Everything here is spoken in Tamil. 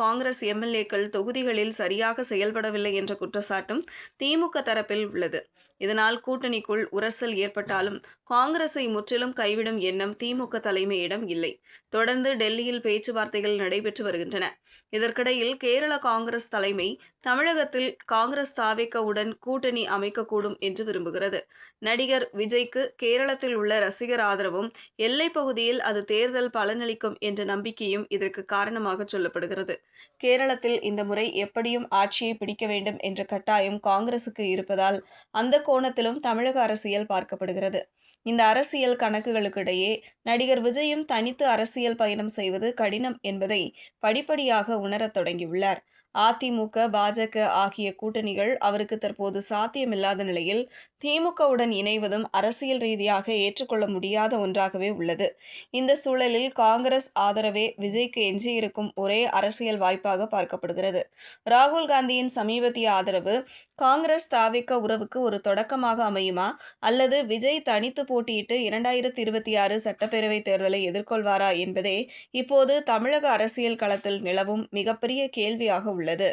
காங்கிரஸ் எம்எல்ஏக்கள் தொகுதிகளில் சரியாக செயல்படவில்லை என்ற குற்றச்சாட்டும் திமுக தரப்பில் உள்ளது. இதனால் கூட்டணிக்குள் உரசல் ஏற்பட்டாலும் காங்கிரஸை முற்றிலும் கைவிடும் எண்ணம் திமுக தலைமையிடம் இல்லை. தொடர்ந்து டெல்லியில் பேச்சுவார்த்தைகள் நடைபெற்று வருகின்றன. இதற்கிடையில் கேரள காங்கிரஸ் தலைமை தமிழகத்தில் காங்கிரஸ் தாவேகாவுடன் கூட்டணி அமைக்கக்கூடும் என்று விரும்புகிறது. நடிகர் விஜய்க்கு கேரளத்தில் உள்ள ரசிகர் ஆதரவும் எல்லைப் பகுதியில் அது தேர்தல் பலனளிக்கும் என்ற நம்பிக்கையும் இதற்கு காரணமாக சொல்லப்படுகிறது. கேரளத்தில் இந்த முறை எப்படியும் ஆட்சியை பிடிக்க வேண்டும் என்ற கட்டாயம் காங்கிரசுக்கு இருப்பதால் அந்த கோணத்திலும் தமிழக அரசியல் பார்க்கப்படுகிறது. இந்த அரசியல் கணக்குகளுக்கிடையே நடிகர் விஜயும் தனித்து அரசியல் பயணம் செய்வது கடினம் என்பதை படிப்படியாக உணரத் தொடங்கியுள்ளார். அதிமுக, பாஜக ஆகிய கூட்டணிகள் அவருக்கு தற்போது சாத்தியமில்லாத நிலையில் திமுகவுடன் இணைவதும் அரசியல் ரீதியாக ஏற்றுக்கொள்ள முடியாத ஒன்றாகவே உள்ளது. இந்த சூழலில் காங்கிரஸ் ஆதரவே விஜய்க்கு எஞ்சியிருக்கும் ஒரே அரசியல் வாய்ப்பாக பார்க்கப்படுகிறது. ராகுல் காந்தியின் சமீபத்திய ஆதரவு காங்கிரஸ் தாவேகா உறவுக்கு ஒரு தொடக்கமாக அமையுமா, அல்லது விஜய் தனித்து போட்டியிட்டு 2026 சட்டப்பேரவைத் தேர்தலை எதிர்கொள்வாரா என்பதே இப்போது தமிழக அரசியல் களத்தில் நிலவும் மிகப்பெரிய கேள்வியாக உள்ளது.